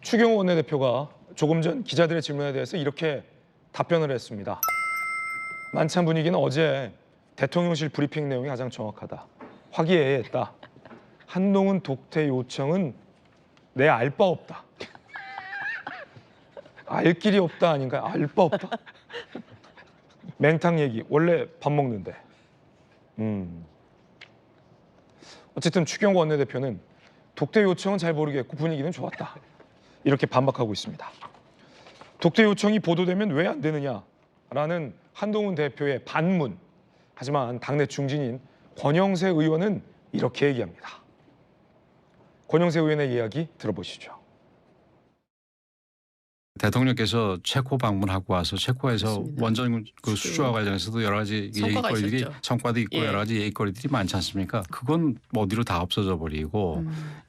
추경호 원내대표가 조금 전 기자들의 질문에 대해서 이렇게 답변을 했습니다. 만찬 분위기는 어제 대통령실 브리핑 내용이 가장 정확하다. 화기애애했다. 한동훈 독대 요청은 내 알 바 없다. 알 길이 없다 아닌가요? 알 바 없다. 맹탕 얘기. 원래 밥 먹는데. 어쨌든 추경호 원내대표는 독대 요청은 잘 모르겠고 분위기는 좋았다. 이렇게 반박하고 있습니다. 독대 요청이 보도되면 왜 안 되느냐라는 한동훈 대표의 반문. 하지만 당내 중진인 권영세 의원은 이렇게 얘기합니다. 권영세 의원의 이야기 들어보시죠. 대통령께서 체코 방문하고 와서 체코에서 맞습니다. 원전 그 수주와 관련해서도 여러 가지 예의거리들이 성과도 있고 예. 여러 가지 예의거리들이 많지 않습니까? 그건 어디로 다 없어져 버리고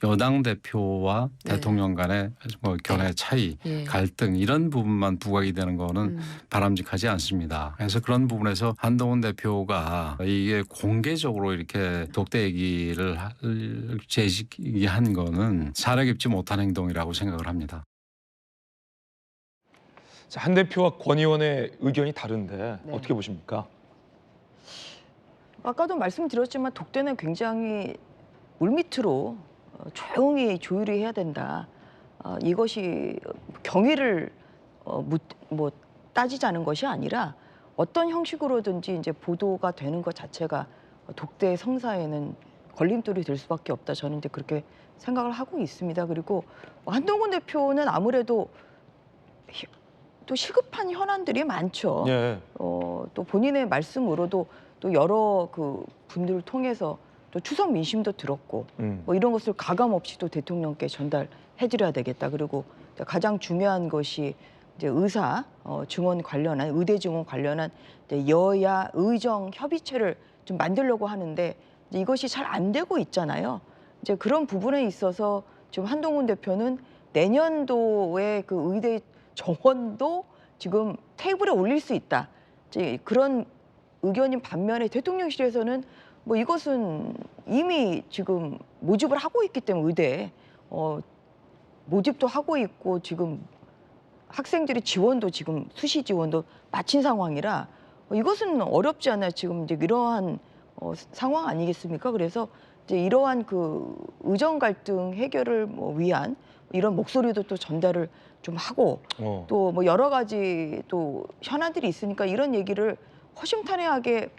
여당 대표와 네. 대통령 간의 뭐 견해 차이, 예. 갈등 이런 부분만 부각이 되는 거는 바람직하지 않습니다. 그래서 그런 부분에서 한동훈 대표가 이게 공개적으로 이렇게 독대 얘기를 제기한 거는 사려 깊지 못한 행동이라고 생각을 합니다. 자, 한 대표와 권 의원의 의견이 다른데 네. 어떻게 보십니까? 아까도 말씀드렸지만 독대는 굉장히 물밑으로 조용히 조율이 해야 된다. 이것이 경위를 뭐 따지자는 것이 아니라 어떤 형식으로든지 이제 보도가 되는 것 자체가 독대 성사에는 걸림돌이 될 수밖에 없다. 저는 이제 그렇게 생각을 하고 있습니다. 그리고 한동훈 대표는 아무래도 또 시급한 현안들이 많죠. 예. 또 본인의 말씀으로도 또 여러 그 분들을 통해서 또 추석 민심도 들었고 뭐 이런 것을 가감 없이 또 대통령께 전달해드려야 되겠다. 그리고 가장 중요한 것이 이제 의사 증원 관련한 의대 증원 관련한 이제 여야 의정 협의체를 좀 만들려고 하는데 이것이 잘 안 되고 있잖아요. 이제 그런 부분에 있어서 지금 한동훈 대표는 내년도에 그 의대 정원도 지금 테이블에 올릴 수 있다. 이제 그런 의견인 반면에 대통령실에서는 뭐 이것은 이미 지금 모집을 하고 있기 때문에 의대에 모집도 하고 있고 지금 학생들이 지원도 지금 수시 지원도 마친 상황이라 이것은 어렵지 않아요. 지금 이제 이러한 상황 아니겠습니까? 그래서 이제 이러한 그 의정 갈등 해결을 뭐 위한 이런 목소리도 또 전달을 좀 하고 또 뭐 여러 가지 또 현안들이 있으니까 이런 얘기를 허심탄회하게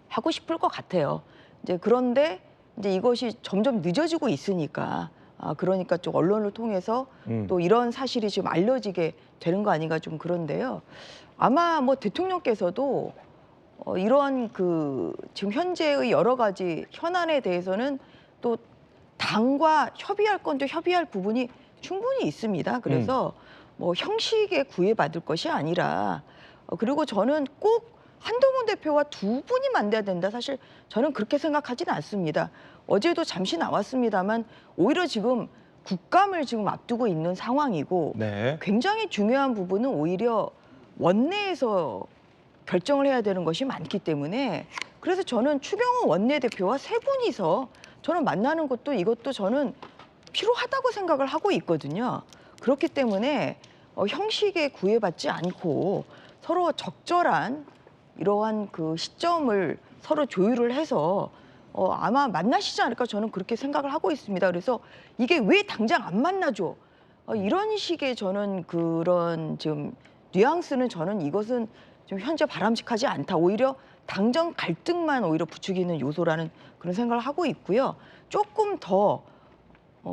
하고 싶을 것 같아요. 이제 그런데 이제 이것이 점점 늦어지고 있으니까 그러니까 좀 언론을 통해서 또 이런 사실이 지금 알려지게 되는 거 아닌가 좀 그런데요. 아마 뭐 대통령께서도 이러한 그 지금 현재의 여러 가지 현안에 대해서는 또 당과 협의할 건 또 협의할 부분이 충분히 있습니다. 그래서 뭐 형식에 구애받을 것이 아니라 그리고 저는 꼭 한동훈 대표와 두 분이 만나야 된다. 사실 저는 그렇게 생각하지는 않습니다. 어제도 잠시 나왔습니다만 오히려 지금 국감을 지금 앞두고 있는 상황이고 네. 굉장히 중요한 부분은 오히려 원내에서 결정을 해야 되는 것이 많기 때문에 그래서 저는 추경호 원내대표와 세 분이서 저는 만나는 것도 이것도 저는 필요하다고 생각을 하고 있거든요. 그렇기 때문에 형식에 구애받지 않고 서로 적절한 이러한 그 시점을 서로 조율을 해서 아마 만나시지 않을까 저는 그렇게 생각을 하고 있습니다. 그래서 이게 왜 당장 안 만나죠? 이런 식의 저는 그런 지금 뉘앙스는 저는 이것은 좀 현재 바람직하지 않다. 오히려 당정 갈등만 오히려 부추기는 요소라는 그런 생각을 하고 있고요. 조금 더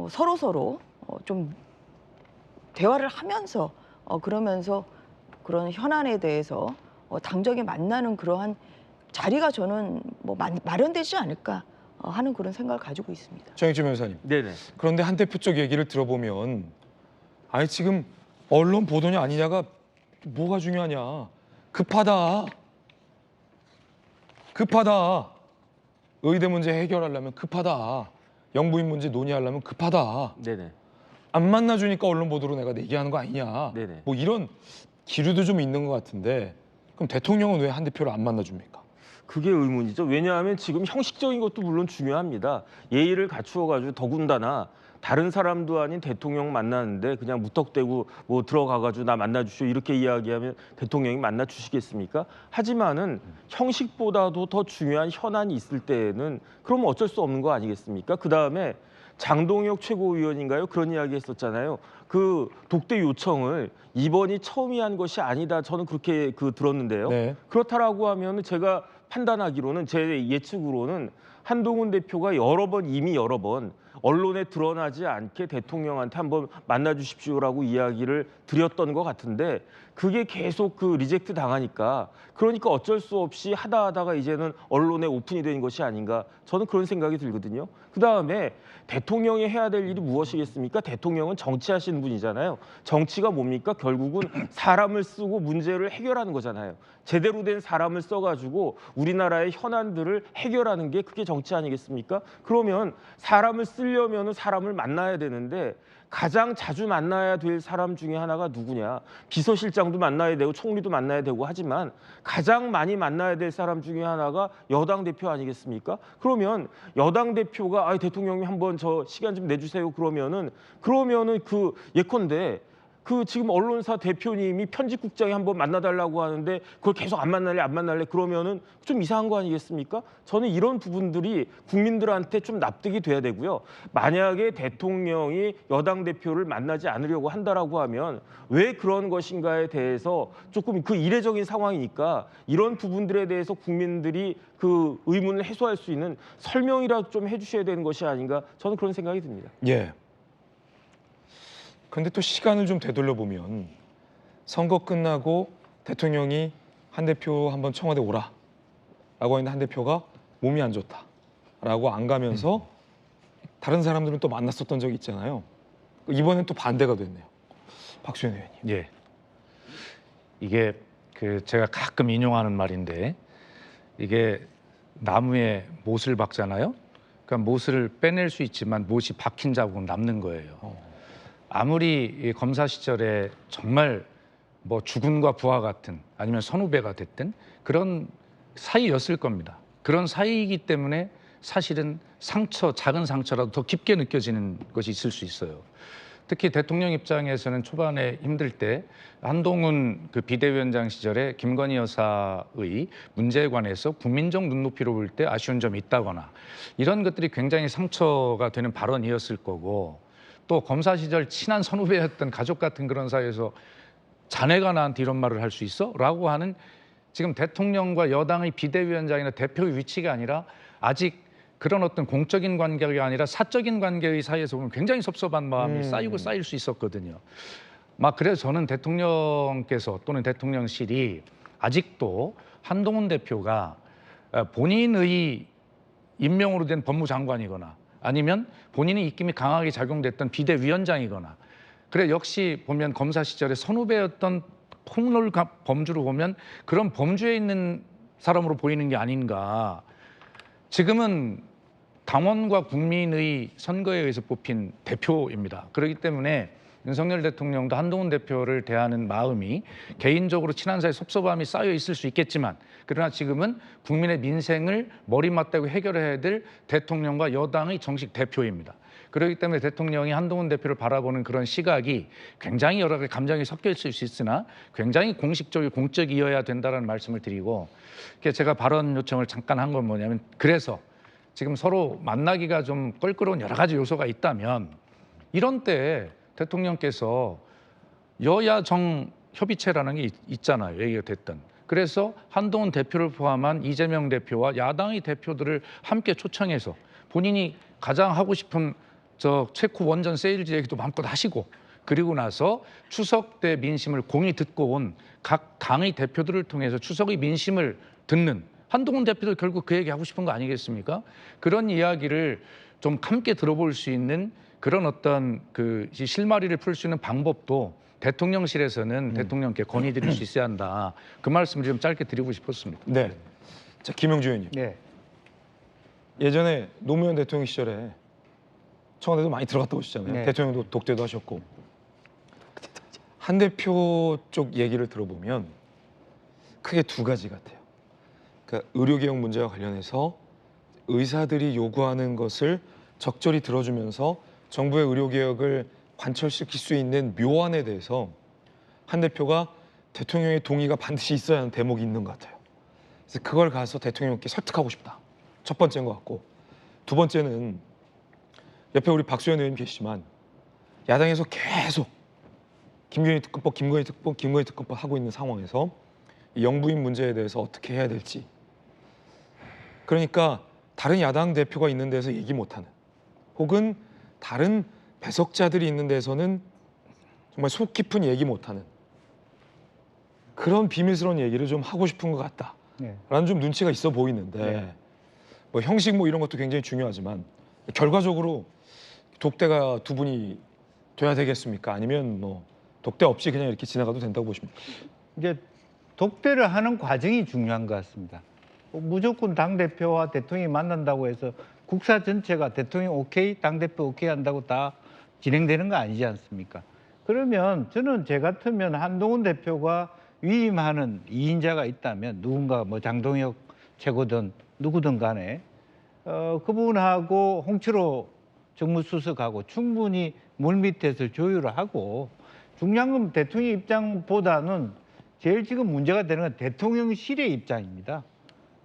서로 좀 대화를 하면서 그러면서 그런 현안에 대해서 당정에 만나는 그러한 자리가 저는 뭐 마련되지 않을까 하는 그런 생각을 가지고 있습니다. 정익진 변호사님. 네네. 그런데 한 대표 쪽 얘기를 들어보면 아니 지금 언론 보도냐 아니냐가 뭐가 중요하냐. 급하다. 의대 문제 해결하려면 급하다. 영부인 문제 논의하려면 급하다. 네네. 안 만나주니까 언론 보도로 내가 얘기하는 거 아니냐. 네네. 뭐 이런 기류도 좀 있는 것 같은데 그럼 대통령은 왜 한 대표를 안 만나줍니까? 그게 의문이죠. 왜냐하면 지금 형식적인 것도 물론 중요합니다. 예의를 갖추어가지고 더군다나 다른 사람도 아닌 대통령 만나는데 그냥 무턱대고 뭐 들어가가지고 나 만나주시오 이렇게 이야기하면 대통령이 만나주시겠습니까? 하지만은 형식보다도 더 중요한 현안이 있을 때에는 그럼 어쩔 수 없는 거 아니겠습니까? 그다음에 장동혁 최고위원인가요? 그런 이야기 했었잖아요. 그 독대 요청을 이번이 처음이 한 것이 아니다. 저는 그렇게 들었는데요. 네. 그렇다라고 하면 제가 판단하기로는 제 예측으로는 한동훈 대표가 이미 여러 번 언론에 드러나지 않게 대통령한테 한번 만나 주십시오라고 이야기를 드렸던 것 같은데 그게 계속 리젝트 당하니까 그러니까 어쩔 수 없이 하다가 이제는 언론에 오픈이 된 것이 아닌가 저는 그런 생각이 들거든요. 그다음에 대통령이 해야 될 일이 무엇이겠습니까? 대통령은 정치하시는 분이잖아요. 정치가 뭡니까? 결국은 사람을 쓰고 문제를 해결하는 거잖아요. 제대로 된 사람을 써가지고 우리나라의 현안들을 해결하는 게 그게 정치 아니겠습니까? 그러면 사람을 쓰려면 사람을 만나야 되는데 가장 자주 만나야 될 사람 중에 하나가 누구냐? 비서실장도 만나야 되고 총리도 만나야 되고 하지만 가장 많이 만나야 될 사람 중에 하나가 여당 대표 아니겠습니까? 그러면 여당 대표가 대통령님 한번 저 시간 좀 내주세요. 그러면은 예컨대 지금 언론사 대표님이 편집국장이 한번 만나달라고 하는데 그걸 계속 안 만날래 그러면은 좀 이상한 거 아니겠습니까? 저는 이런 부분들이 국민들한테 좀 납득이 돼야 되고요. 만약에 대통령이 여당 대표를 만나지 않으려고 한다라고 하면 왜 그런 것인가에 대해서 조금 이례적인 상황이니까 이런 부분들에 대해서 국민들이 의문을 해소할 수 있는 설명이라도 좀 해주셔야 되는 것이 아닌가 저는 그런 생각이 듭니다. 예. 그런데 또 시간을 좀 되돌려 보면 선거 끝나고 대통령이 한 대표 한번 청와대 오라라고 했는데 한 대표가 몸이 안 좋다라고 안 가면서 다른 사람들은 또 만났었던 적이 있잖아요. 이번엔 또 반대가 됐네요. 박수현 의원님. 예. 이게 제가 가끔 인용하는 말인데 이게 나무에 못을 박잖아요. 그러니까 못을 빼낼 수 있지만 못이 박힌 자국은 남는 거예요. 아무리 검사 시절에 정말 뭐 주군과 부하 같은 아니면 선후배가 됐든 그런 사이였을 겁니다. 그런 사이이기 때문에 사실은 작은 상처라도 더 깊게 느껴지는 것이 있을 수 있어요. 특히 대통령 입장에서는 초반에 힘들 때 한동훈 비대위원장 시절에 김건희 여사의 문제에 관해서 국민적 눈높이로 볼 때 아쉬운 점이 있다거나 이런 것들이 굉장히 상처가 되는 발언이었을 거고 또 검사 시절 친한 선후배였던 가족 같은 그런 사이에서 자네가 나한테 이런 말을 할 수 있어? 라고 하는 지금 대통령과 여당의 비대위원장이나 대표의 위치가 아니라 아직 그런 어떤 공적인 관계가 아니라 사적인 관계의 사이에서 보면 굉장히 섭섭한 마음이 쌓이고 쌓일 수 있었거든요. 그래서 저는 대통령께서 또는 대통령실이 아직도 한동훈 대표가 본인의 임명으로 된 법무장관이거나 아니면 본인의 입김이 강하게 작용됐던 비대위원장이거나 그래 역시 보면 검사 시절에 선후배였던 폭로를 범주로 보면 그런 범주에 있는 사람으로 보이는 게 아닌가. 지금은 당원과 국민의 선거에 의해서 뽑힌 대표입니다. 그렇기 때문에 윤석열 대통령도 한동훈 대표를 대하는 마음이 개인적으로 친한 사이 섭섭함이 쌓여 있을 수 있겠지만 그러나 지금은 국민의 민생을 머리맞대고 해결해야 될 대통령과 여당의 정식 대표입니다. 그렇기 때문에 대통령이 한동훈 대표를 바라보는 그런 시각이 굉장히 여러 가지 감정이 섞여 있을 수 있으나 굉장히 공식적이고 공적이어야 된다는 말씀을 드리고 제가 발언 요청을 잠깐 한 건 뭐냐면 그래서 지금 서로 만나기가 좀 껄끄러운 여러 가지 요소가 있다면 이런 때 대통령께서 여야정 협의체라는 게 있잖아요. 얘기가 됐던. 그래서 한동훈 대표를 포함한 이재명 대표와 야당의 대표들을 함께 초청해서 본인이 가장 하고 싶은 체코 원전 세일즈 얘기도 마음껏 하시고 그리고 나서 추석 때 민심을 공히 듣고 온 각 당의 대표들을 통해서 추석의 민심을 듣는 한동훈 대표도 결국 그 얘기 하고 싶은 거 아니겠습니까? 그런 이야기를 좀 함께 들어볼 수 있는 그런 어떤 실마리를 풀 수 있는 방법도 대통령실에서는 대통령께 건의드릴 수 있어야 한다. 그 말씀을 좀 짧게 드리고 싶었습니다. 네. 자, 김영주 의원님. 네. 예전에 노무현 대통령 시절에 청와대도 많이 들어갔다 오시잖아요. 네. 대통령도 독대도 하셨고. 한 대표 쪽 얘기를 들어보면 크게 두 가지 같아요. 그러니까 의료개혁 문제와 관련해서 의사들이 요구하는 것을 적절히 들어주면서 정부의 의료개혁을 관철시킬 수 있는 묘안에 대해서 한 대표가 대통령의 동의가 반드시 있어야 하는 대목이 있는 것 같아요. 그래서 그걸 가서 대통령께 설득하고 싶다. 첫 번째인 것 같고, 두 번째는 옆에 우리 박수현 의원님 계시지만 야당에서 계속 김건희 특검법 하고 있는 상황에서 이 영부인 문제에 대해서 어떻게 해야 될지, 그러니까 다른 야당 대표가 있는 데서 얘기 못하는, 혹은 다른 배석자들이 있는 데서는 정말 속 깊은 얘기 못하는 그런 비밀스러운 얘기를 좀 하고 싶은 것 같다라는 좀 눈치가 있어 보이는데, 뭐 형식 뭐 이런 것도 굉장히 중요하지만 결과적으로 독대가 두 분이 돼야 되겠습니까? 아니면 뭐 독대 없이 그냥 이렇게 지나가도 된다고 보십니까? 이제 독대를 하는 과정이 중요한 것 같습니다. 무조건 당대표와 대통령이 만난다고 해서 국사 전체가 대통령 오케이, 당대표 오케이 한다고 다 진행되는 거 아니지 않습니까? 그러면 저는 제 같으면 한동훈 대표가 위임하는 2인자가 있다면 누군가 뭐 장동혁 최고든 누구든 간에 그분하고 홍철호 정무수석하고 충분히 물밑에서 조율을 하고, 중요한 건 대통령 입장보다는 제일 지금 문제가 되는 건 대통령실의 입장입니다.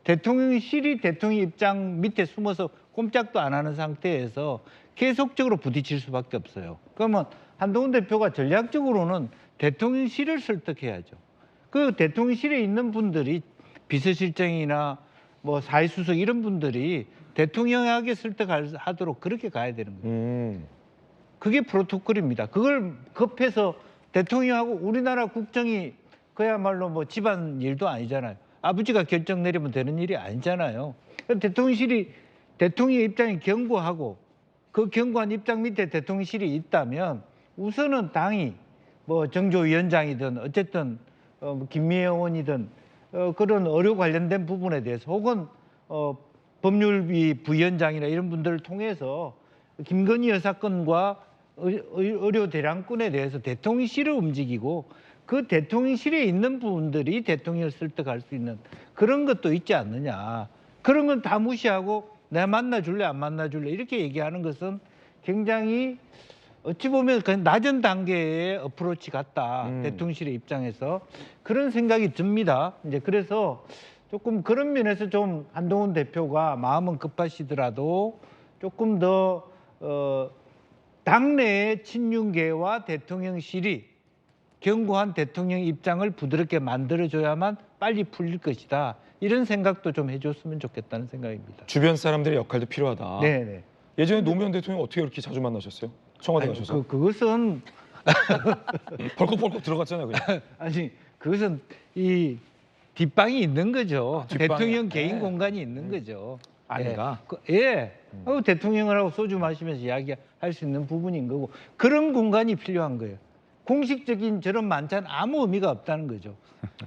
대통령실이 대통령 입장 밑에 숨어서 꼼짝도 안 하는 상태에서 계속적으로 부딪힐 수밖에 없어요. 그러면 한동훈 대표가 전략적으로는 대통령실을 설득해야죠. 그 대통령실에 있는 분들이 비서실장이나 뭐 사회수석 이런 분들이 대통령에게 설득하도록 그렇게 가야 되는 거예요. 그게 프로토콜입니다. 그걸 급해서 대통령하고 우리나라 국정이 그야말로 뭐 집안 일도 아니잖아요. 아버지가 결정 내리면 되는 일이 아니잖아요. 대통령실이 대통령의 입장이 견고하고 그 견고한 입장 밑에 대통령실이 있다면 우선은 당이 뭐 정조위원장이든 어쨌든 김미애 의원이든 그런 의료 관련된 부분에 대해서, 혹은 법률위 부위원장이나 이런 분들을 통해서 김건희 여사 건과 의료 대량권에 대해서 대통령실을 움직이고, 그 대통령실에 있는 분들이 대통령을 설득할 수 있는 그런 것도 있지 않느냐. 그런 건 다 무시하고 내가 만나줄래 안 만나줄래 이렇게 얘기하는 것은 굉장히 어찌 보면 그냥 낮은 단계의 어프로치 같다. 대통령실의 입장에서 그런 생각이 듭니다. 이제 그래서 조금 그런 면에서 좀 한동훈 대표가 마음은 급하시더라도 조금 더 당내의 친윤계와 대통령실이 견고한 대통령 입장을 부드럽게 만들어줘야만 빨리 풀릴 것이다. 이런 생각도 좀 해줬으면 좋겠다는 생각입니다. 주변 사람들의 역할도 필요하다. 네네. 예전에 노무현 대통령 어떻게 그렇게 자주 만나셨어요? 청와대 가셔서 그것은 벌컥벌컥 들어갔잖아요, 그냥. 아니 그것은 이 뒷방이 있는 거죠. 뒷방에. 대통령 개인 공간이 있는 거죠. 아내가? 대통령하고 소주 마시면서 이야기할 수 있는 부분인 거고, 그런 공간이 필요한 거예요. 공식적인 저런 만찬 아무 의미가 없다는 거죠.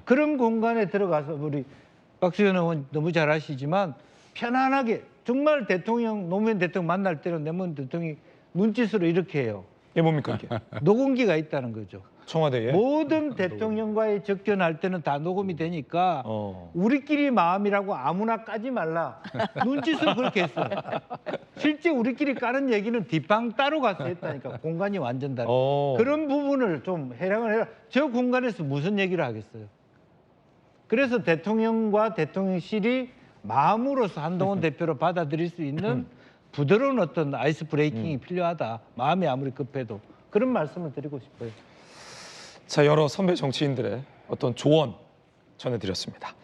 그런 공간에 들어가서 우리 박수현 의원 너무 잘 아시지만 편안하게 정말 노무현 대통령 만날 때는 노무현 대통령이 눈짓으로 이렇게 해요. 이게 뭡니까 이게? 녹음기가 있다는 거죠. 청와대에? 모든 대통령과의 접견할 때는 다 녹음이 되니까 우리끼리 마음이라고 아무나 까지 말라. 눈짓으로 그렇게 했어요. 실제 우리끼리 까는 얘기는 뒷방 따로 가서 했다니까. 공간이 완전 다르. 그런 부분을 좀 해량을 해라. 저 공간에서 무슨 얘기를 하겠어요. 그래서 대통령과 대통령실이 마음으로서 한동훈 대표를 받아들일 수 있는 부드러운 어떤 아이스 브레이킹이 필요하다. 마음이 아무리 급해도. 그런 말씀을 드리고 싶어요. 자, 여러 선배 정치인들의 어떤 조언 전해드렸습니다.